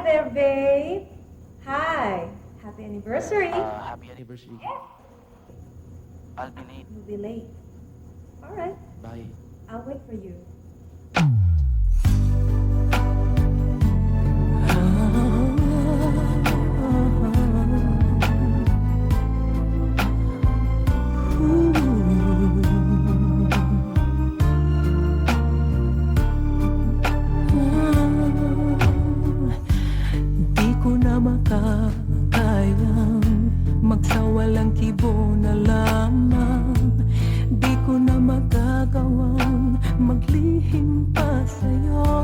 there, babe. Hi. Happy anniversary. Happy anniversary. I'll be late. You'll be late. All right. Bye. I'll wait for you. Di ko na makakayang magsawalang kibo na lamang. Di ko na magagawang maglihim pa sa'yo.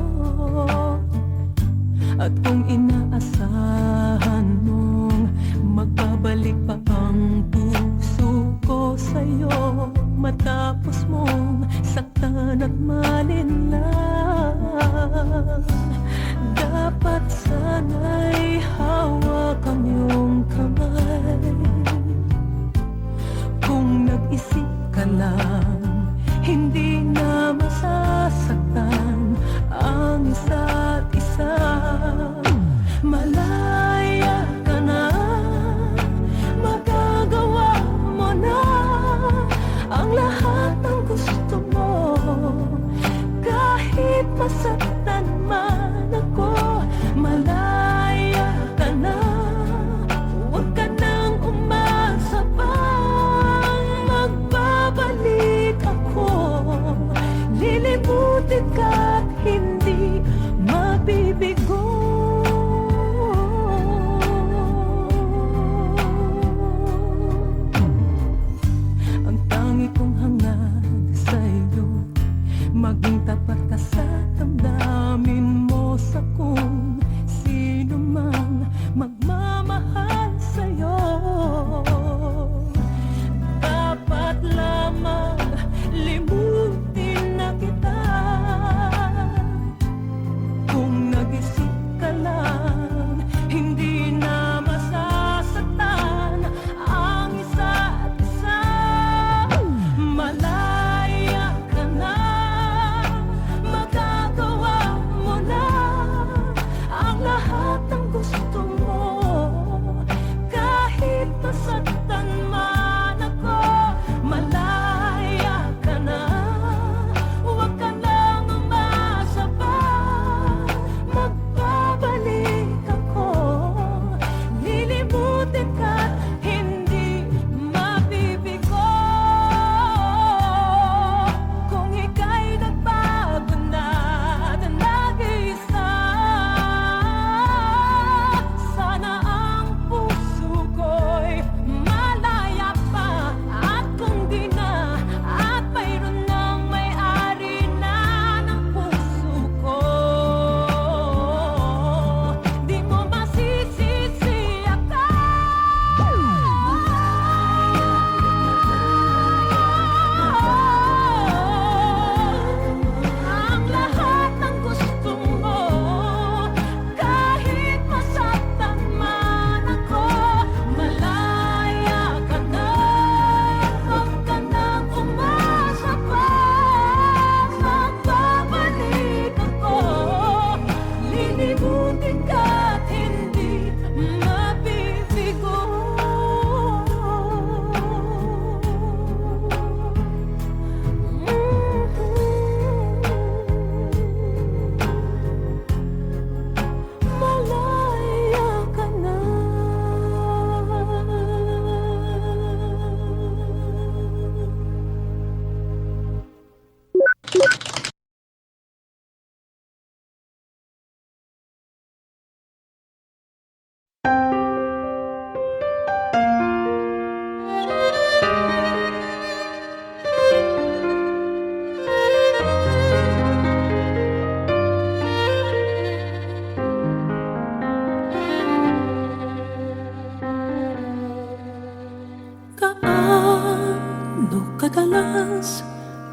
At kung inaasahan mong magbabalik pa ang puso ko sa'yo, matapos mong saktan at malinlang, dapat sana'y hawak ang iyong kamay. Kung nag-isip ka lang, hindi na masasaktan ang isa't isa. Malaya ka na, magagawa mo na ang lahat ng gusto mo. Kahit masaktan man ako, malaya ka na. Huwag ka nang umasa pang magbabalik ako. Lilimutin ka't hindi mabibigo. Ang tangi kong hangad sa'yo, maging tapat ka sa damdamin mo, sa kung sino mang magmamahal sa'yo. Dapat lamang limutin na kita. Kung nag-isip ka lang, hindi na masasaktan ang isa't isa. Malaya ka na, magagawa mo na ang lahat ng gusto mo. Kahit masaktan man ako, malaya ka na. Huwag ka lang umasa pa, magbabalik ako. Lilimutin ka't hindi mabibigo. Kung ika'y nagbago na nag-iisa, sana ang puso ko'y malaya pa. At kung di na, at mayroon ng may-ari na ng puso ko, di mo masisisi ako. Ang lahat ng gusto mo, kahit masaktan man ako, malaya ka na. Huwag ka nang umasa pa, magbabalik ako. Lilimutin ka't hindi mabibigo. Malaya ka na. Gaano kadalas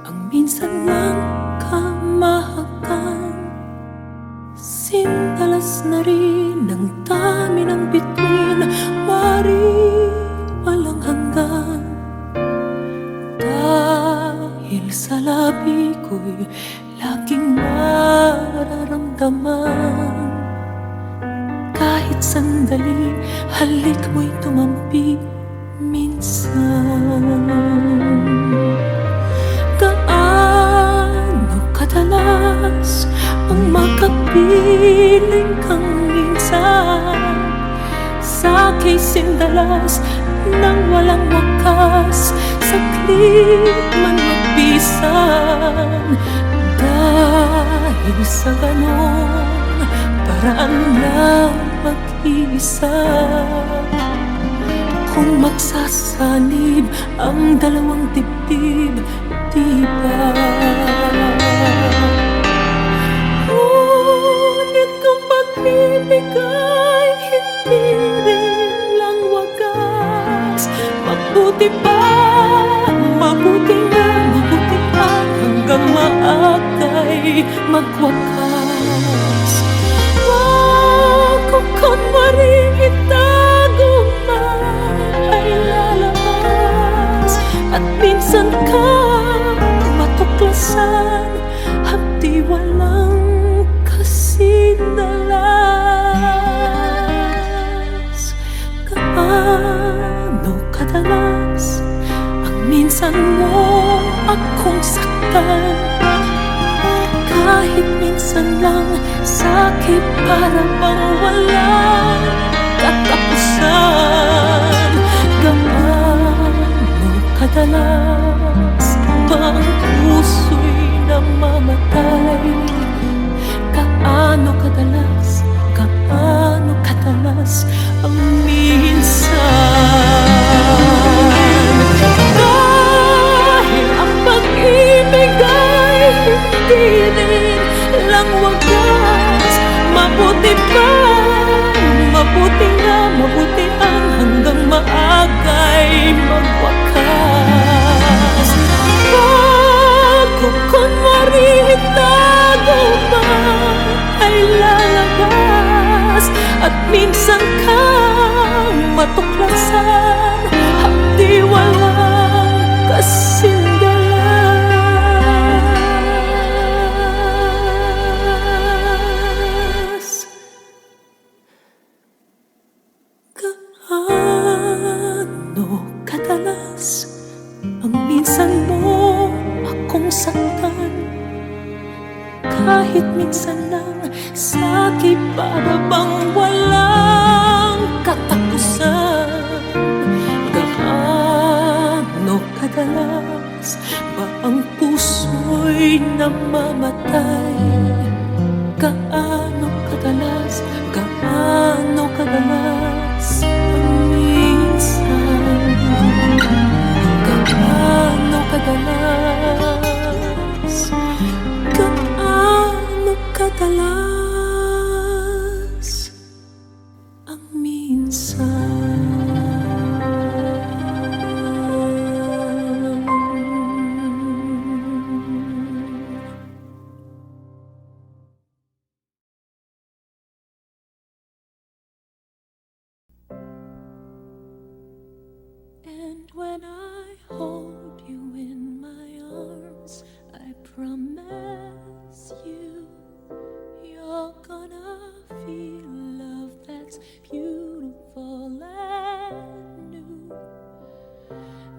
ang minsan lang kamahakan? Sindalas na rin ang dami ng bituin, wari walang hanggan. Dahil sa labi ko'y laging mararamdaman sandali, halik mo'y tumampi minsan. Gaano kadalas ang makapiling kang minsan sa'ki sindalas nang walang wakas, saglit man magpisan. Dahil sa ganon paraan lang mag-iisa, kung magsasanib ang dalawang dibdib, di ba? Ngunit kung pag-ibigay hindi rin lang wagas, mabuti pa, mabuti nga, mabuti pa, hanggang maagay magwakas. Wag ko kunwaring itago man ay lalabas, at minsan ka matuklasan, hapdi walang kasindalas. Gaano kadalas ang minsan mo akong saktan, kahit minsan lang sakit para bang walang katapusan. Gaano kadalas bang puso'y namamatay? Gaano kadalas, gaano kadalas ang minsan? Dahil ang pag-ibig ay hindi rin lang wagas, mabuti pa, mabuti nga, mabuti ang hanggang maagay magwakas. Wag ko kunwari itago man ay lalabas, at minsan kang matuklasan, hapdi walang kasindalas. Gaano kadalas ang minsan mo akong saktan, kahit minsan lang sa'ki para bang walang katapusan. Gaano kadalas ba ang puso'y namamatay? Gaano kadalas, gaano kadalas ang minsan? Gaano kadalas, gaano kadalas ang minsan? And when I hold you in my arms, I promise you, you're gonna feel love that's beautiful and new.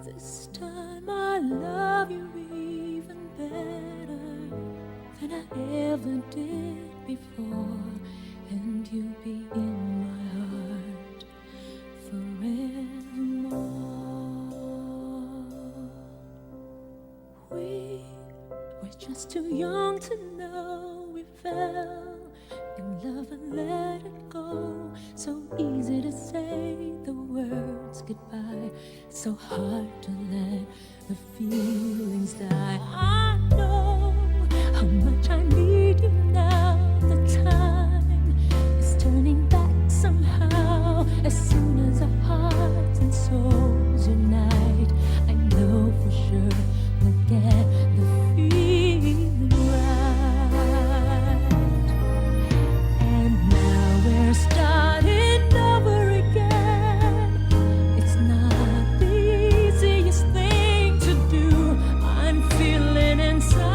This time I love you even better than I ever did before, and you'll be in my heart forevermore. We were just too young to know we fell in love and let it go. So easy to say the words goodbye, so hard to let the feelings die. I know how much I need you now. The time is turning back somehow. As soon as our hearts and souls unite, I know for sure we'll get the feeling right. And now we're starting over again. It's not the easiest thing to do. I'm feeling inside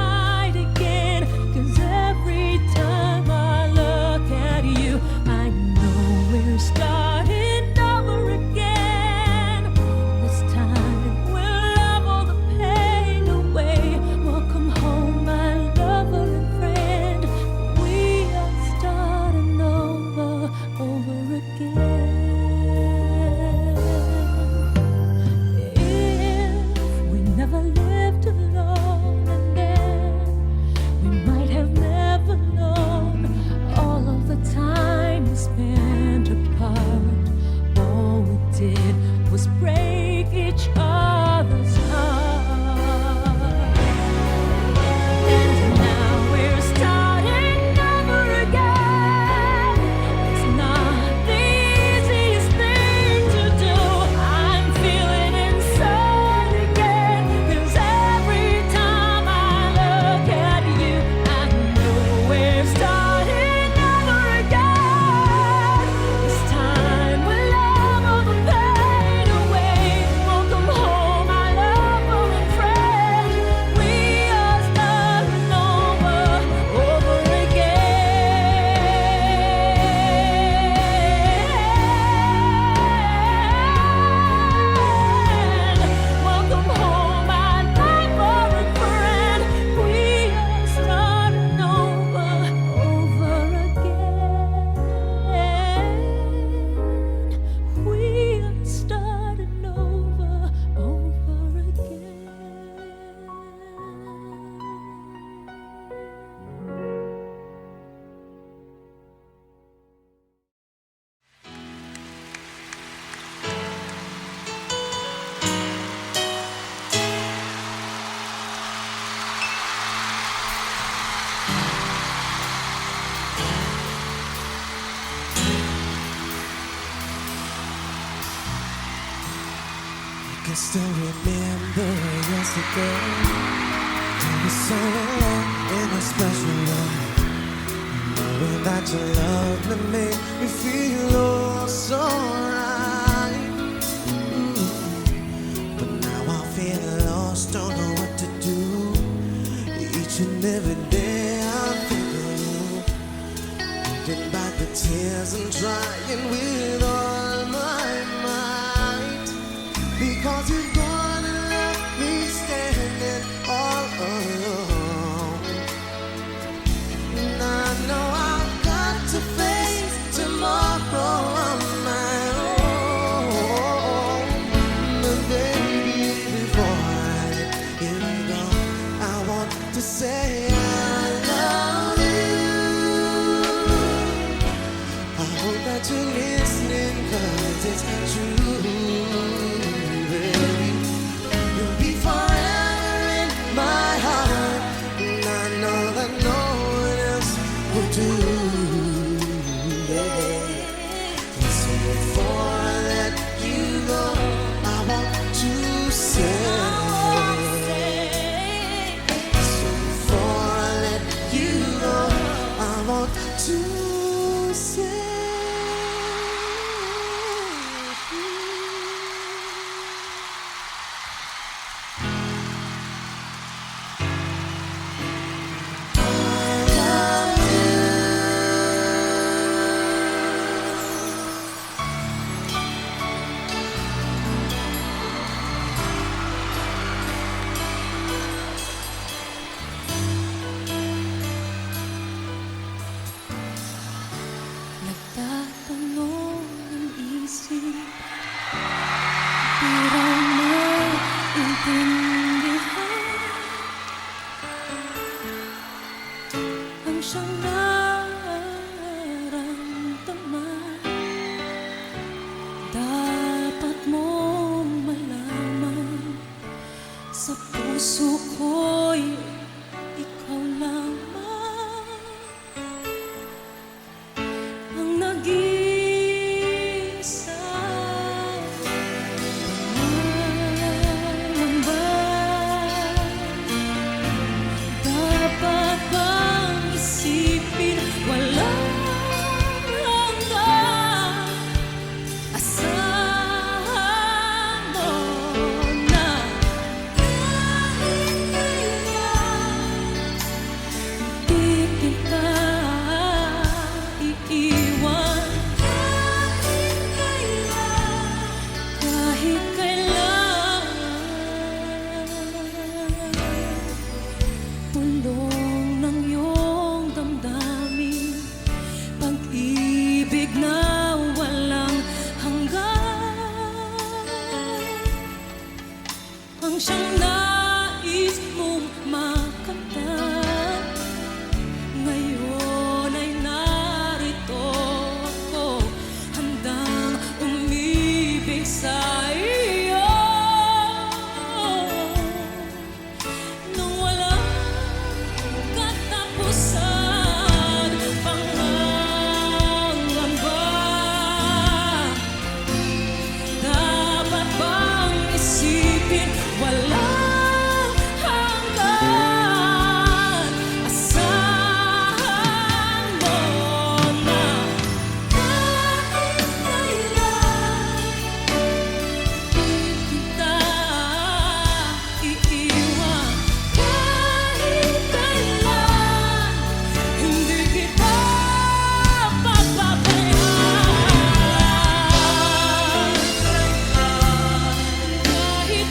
still remember yesterday. You were so alone in a special way. Knowing that your love that made me feel oh so right. But now I feel lost, don't know what to do. Each and every day I think of you. Holding back the tears and trying with all my might. Because you're gonna let me standing all alone. And I know I've got to face tomorrow on my own. But baby, before I let you go, I want to say I love you. I hope that you're listening, 'cause it's true, baby. You'll be forever in my heart, and I know that no one else will do, yeah. And so before I let you go, I want to say, so before I let you go, I want to say. Nagtatanong ang isip, di raw maintindihan ang siyang nararamdaman. Dapat mong malaman, sa puso ko'y ikaw lamang ang nag-iisa. Pangamba, dapat bang isipin walang hanggan? Asahan mo na kahit kailan di kita iiwan. Kahit kailan pulong ng iyong damdamin, pag-ibig na walang hanggan, ang siyang nais mong makamtan. Ngayon ay narito ako, handang umibig sa iyo. Nang walang katapusan, pangangamba, dapat bang isipin walang hanggan? Asahan mo na kahit kailan kita iiwan. Kahit kailan hindi kita papabayaan. Kahit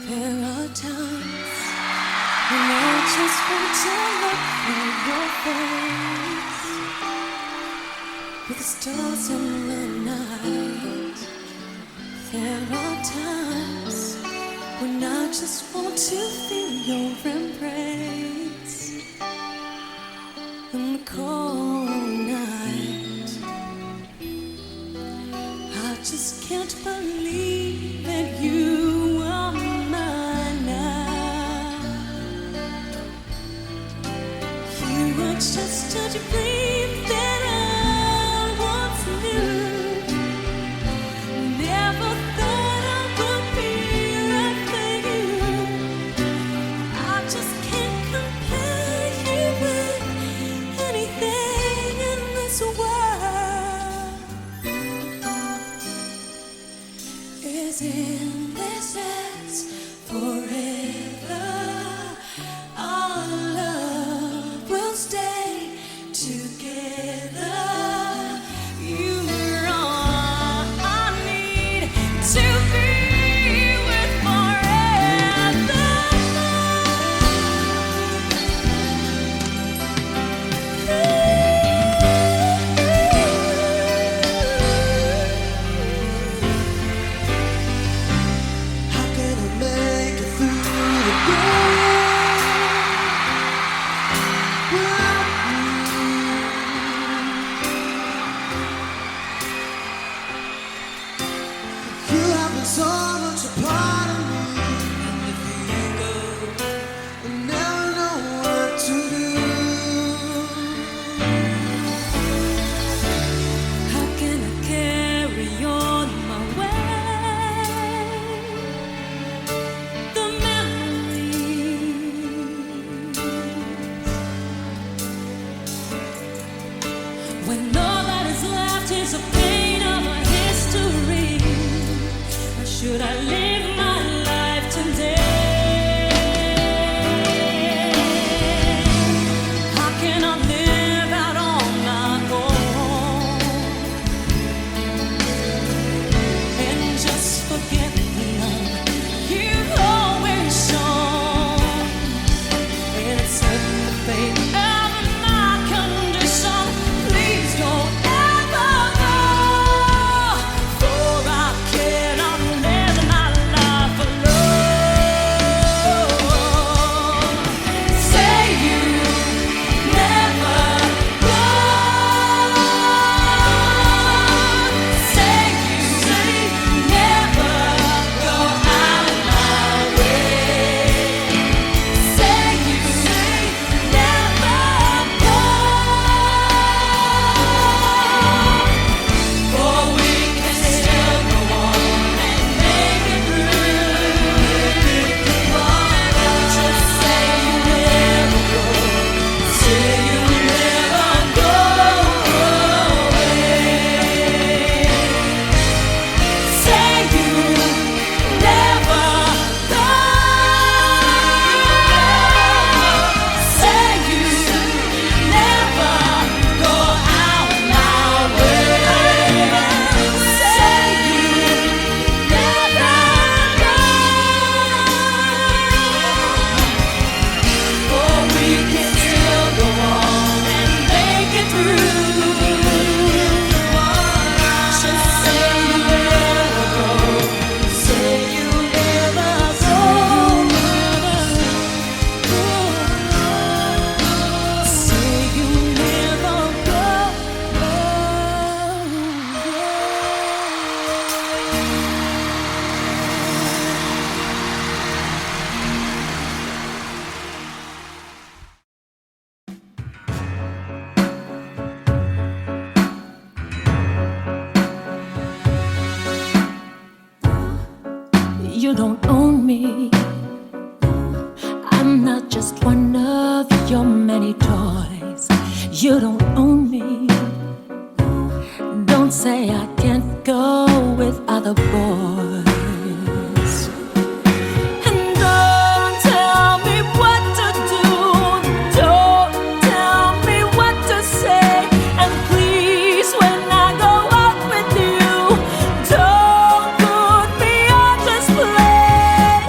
there are times when I just want to look at your face with the stars in the night. There are times when I just want to feel your embrace in the cold night. such a dream that I once knew. Never thought I would be right for you. I just can't compare you with anything in this world. Is in this as forever. Our love will stay together. You're all I need to be with forever. How can I make it through the day with you? You have been so much a part of me, and if you go, I never know what to do. How can I carry on my way? The memories, when all that is left is the pain of a history. Or should I live my life today? How can I live out on my own and just forget the love you've always shown? It's certain the fate of my condition. Please don't ever go, for I cannot live my life alone. Say you never go. Say you never go out my way. Say you never go. For we can still go on and make it through. Just say you never go. Say you never go away. Say you never go. Say you never go out my way. Say you never go. For we can still go on and make it through. Just say you never go. Say you never go. Say you never go. You don't own me. I'm not just one of your many toys. You don't own me. Don't say I can't go with other boys. And don't tell me what to do. Don't tell me what to say. And please, when I go out with you, don't put me on display.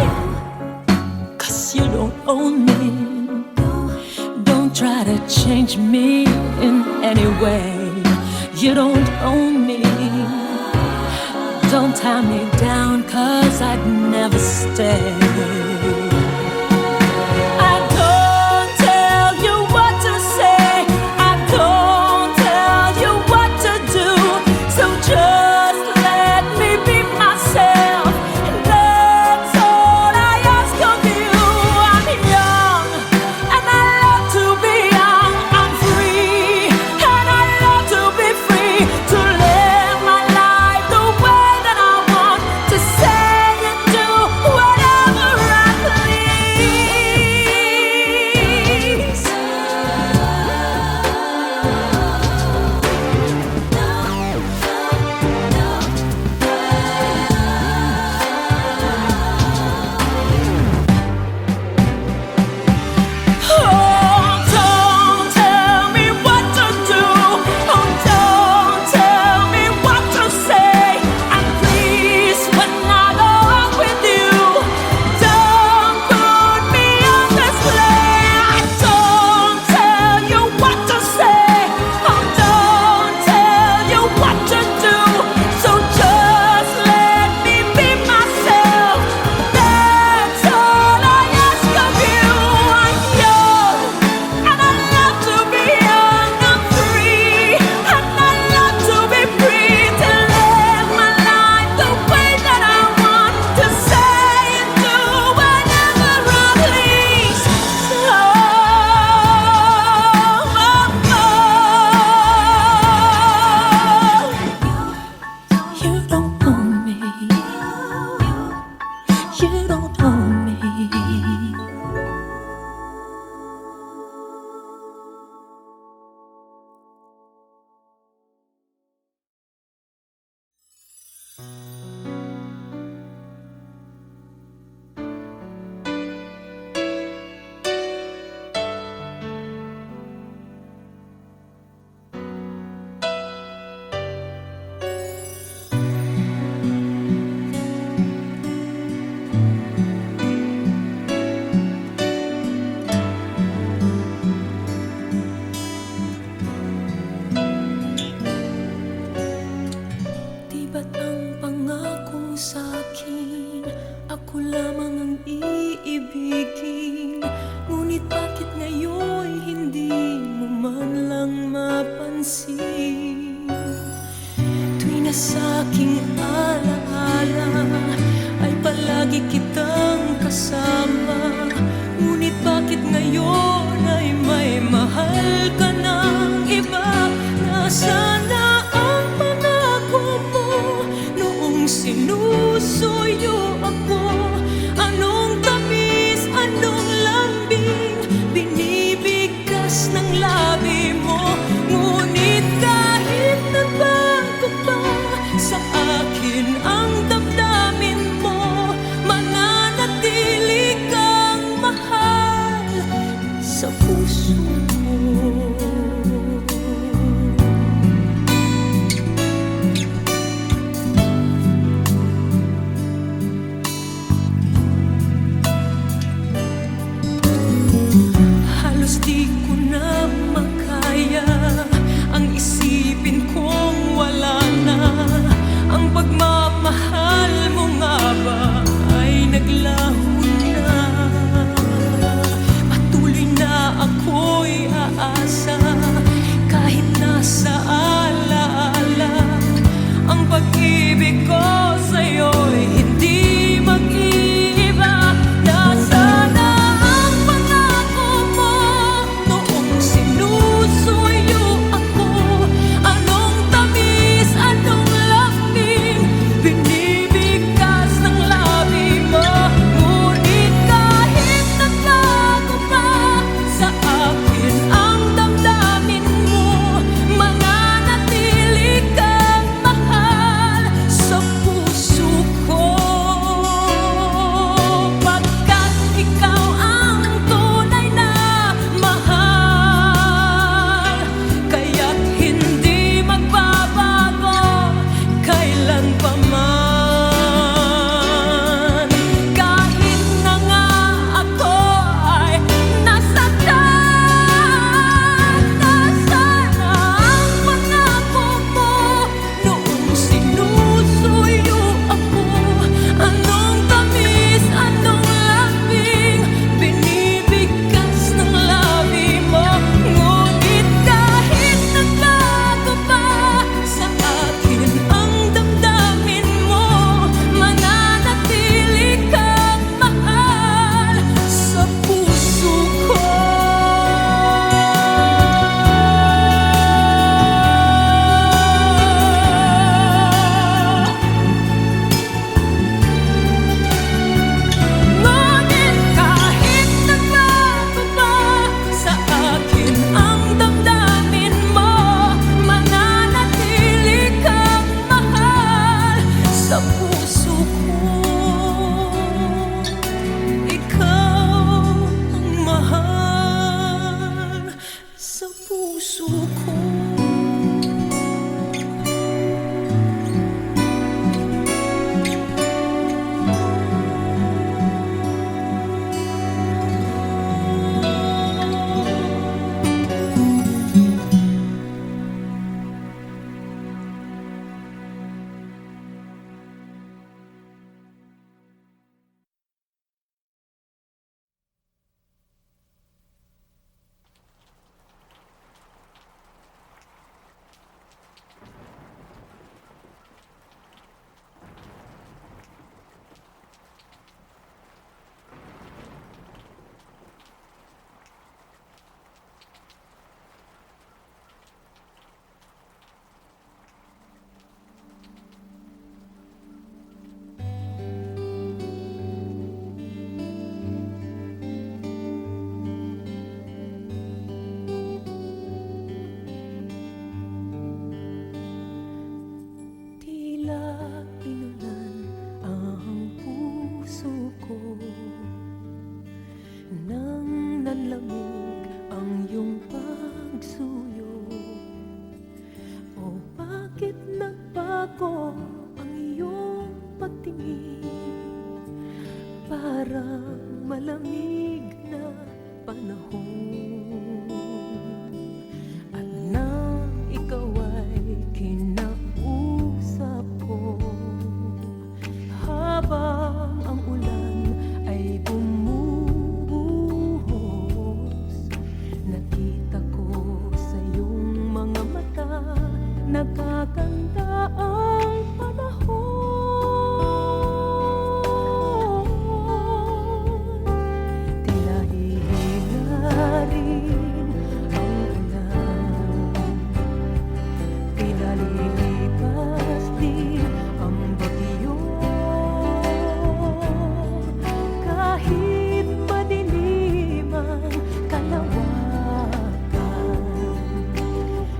'Cause you don't own me. Don't try to change me in any way. You don't own me. Don't tie me down, 'cause I'd never stay. I don't tell you what to say. I don't tell you what to do. So just let me be myself, and that's all I ask of you. I'm young, and I love to be young. I'm free, nang nanlamig ang iyong pagsuyo. O bakit nagbago ang iyong pagtingin? Parang malamig na panahon. At nang ikaw ay kinausap ko, habang ang ulan ay bumubuhos, nakita ko sa iyong mga mata, nagkaganda ang panahon. Tila hihila rin ang ulan, tila lilipas din ang bagyo. Kahit madilim ang kalawakan,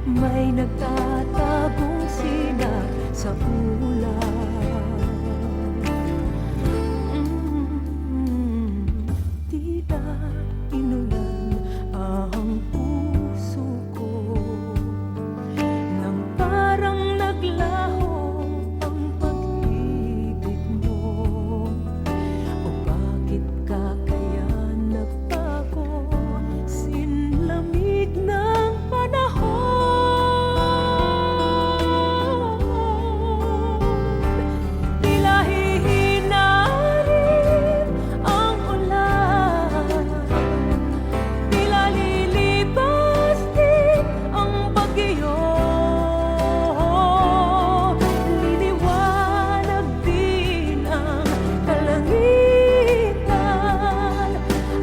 may nagtatagong sinag sa ulan. Tila inulan ang puso ko, nang parang naglaho ang pag-ibig mo. O bakit ka kaya nagbago? Sinlamig ng panahon. Tila hihina rin ang ulan, tila lilipas din ang bagyo. Liliwanag din ang kalangitan,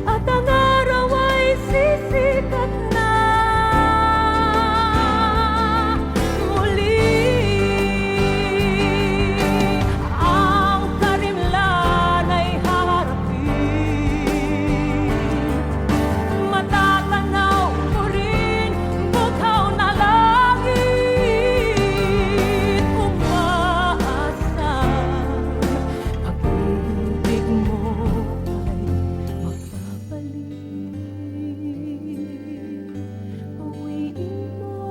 at ang araw ay sisikat na muli. Ang karimlan ay haharapin, matatanaw mo rin bughaw na langit. Umaasang pag-ibig mo ay mapapalik. Bawiin mo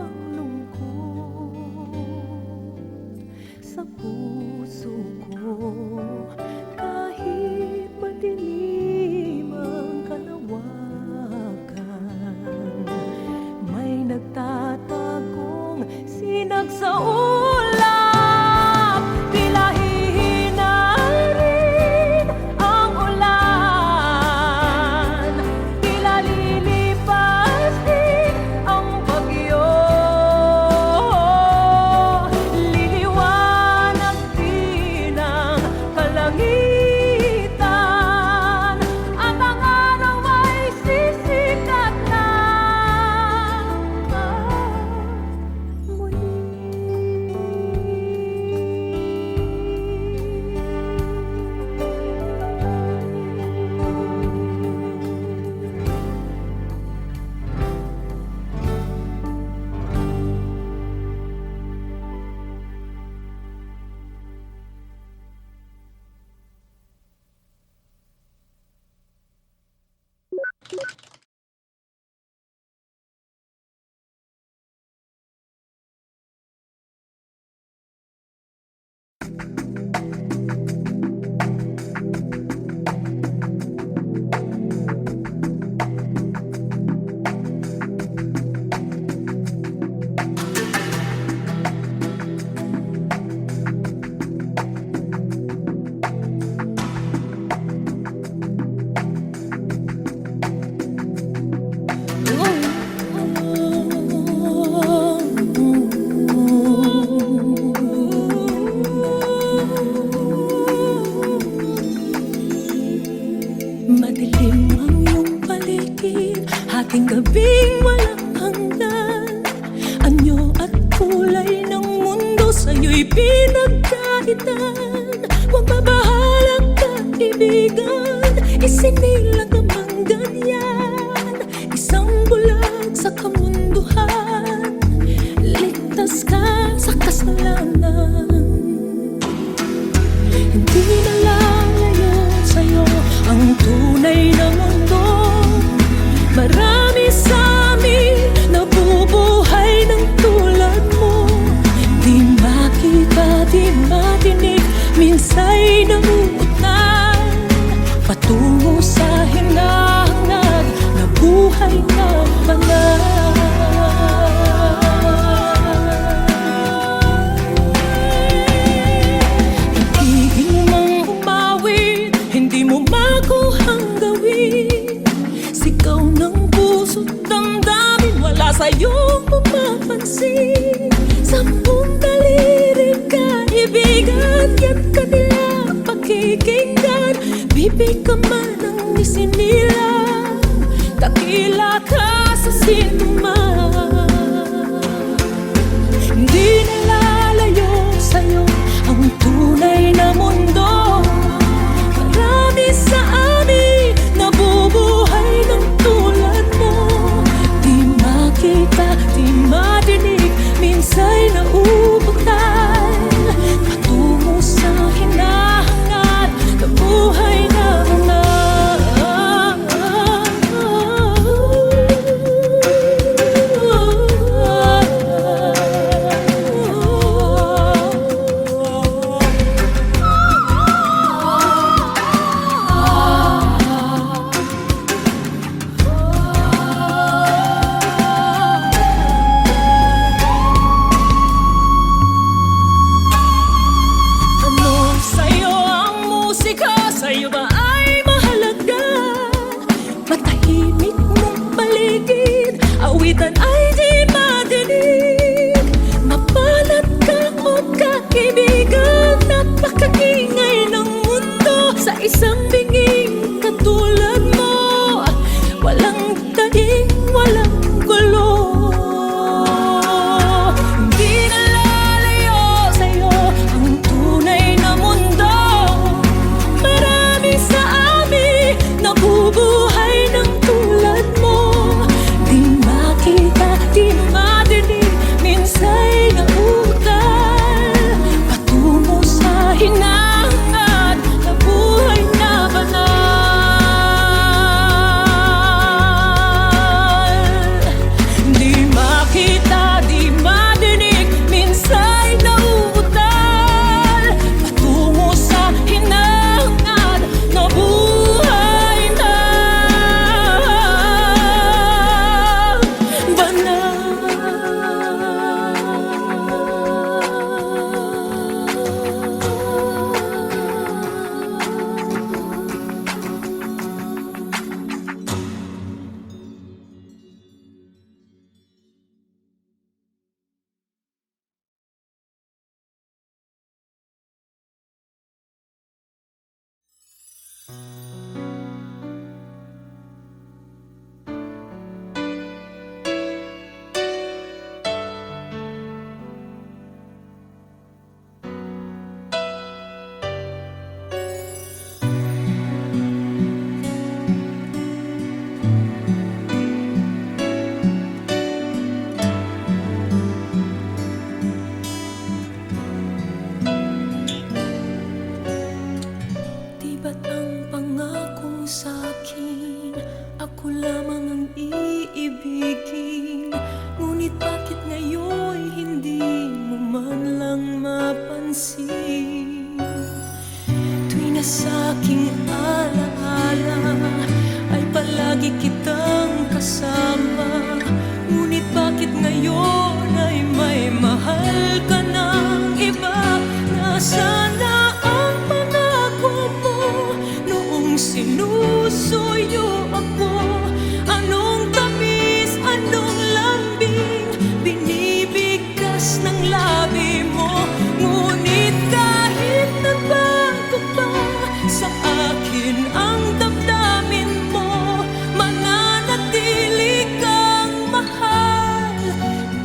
ang lungkot sa puso ko. Kahit madilim ang kalawakan, may nagtatagong sinag sa ulap. Tila hihina rin ang ulan, tila lilipas din ang bagyo. Liliwanag din ang kalangitan, at ang araw ay sisikat na muli. Madilim ang iyong paligid, hating gabing walang hanggan. Anyo at kulay ng mundo sa'yo'y pinagkaitan. Huwag mabahalang kaibigan, isinilang namang ganyan. Isang bulag sa kamunduhan, ligtas ka sa kasalanan. Hindi na lang ngayon sa'yo ang tunay na sa'yo pumapansin. Sampung daliri kaibigan, yan kanila pakikinggan. Bibig ka man ang isinilang, dakila ka sa sinuman. Hindi nalalayo sa'yo ang tunay na mundo. Marami sa amin nabubuhay ng tulad mo. Di makita, di madinig, minsa'y nauutal. Patungo sa hinahangad na buhay na mga sa'yo ba ay mahalaga? Matahimik mong paligid, awitan ay di madinig. Mapalat ka o kaibigan, napakaingay ng mundo. Sa isang binging katulad mo, walang daing, walang gulo. Hindi nalalayo sa'yo ang tunay na mundo. Marami sa amin nabubuhay ng tulad mo. Di makita, di madinig, minsa'y nauutal. Patungo sa hinahangad na buhay na banal. Di makita, di madinig, minsa'y nauutal. Patungo sa hinahangad na buhay na Di ba't ang pangako sa'kin, ako lamang ang iibigin? Ngunit bakit ngayon'y hindi mo man lang mapansin? Tuwing nasa aking alaala ay palagi kitang kasama. Ngunit bakit ngayon ay may mahal ka ng iba? Nasaan na ang pangako mo noong sinusuyo ako? Anong tamis, anong lambing binibigkas ng labi mo? Ngunit kahit nagbago pa sa akin ang damdamin mo, mananatili kang mahal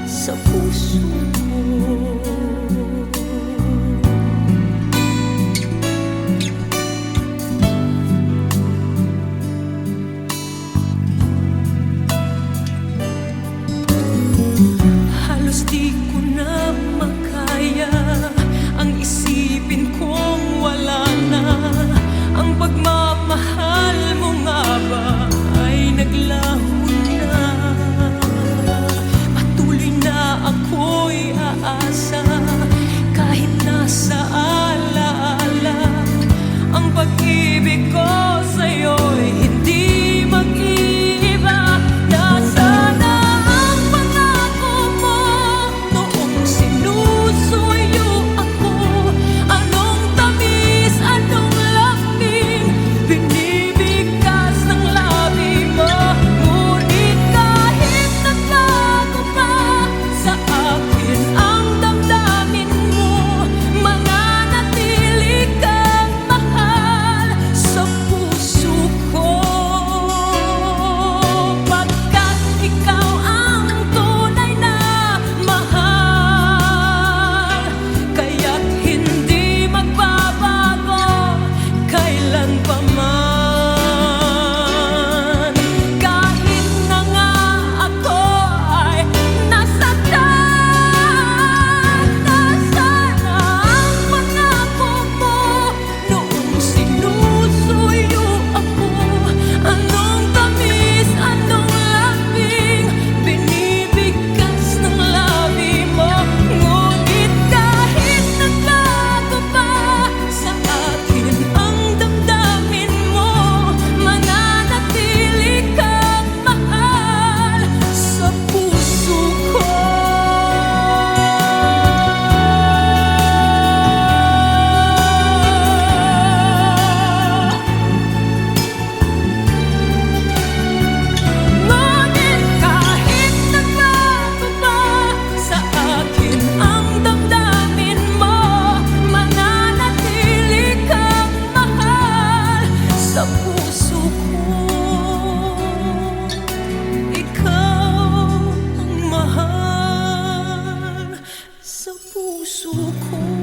sa puso mo. puso ko.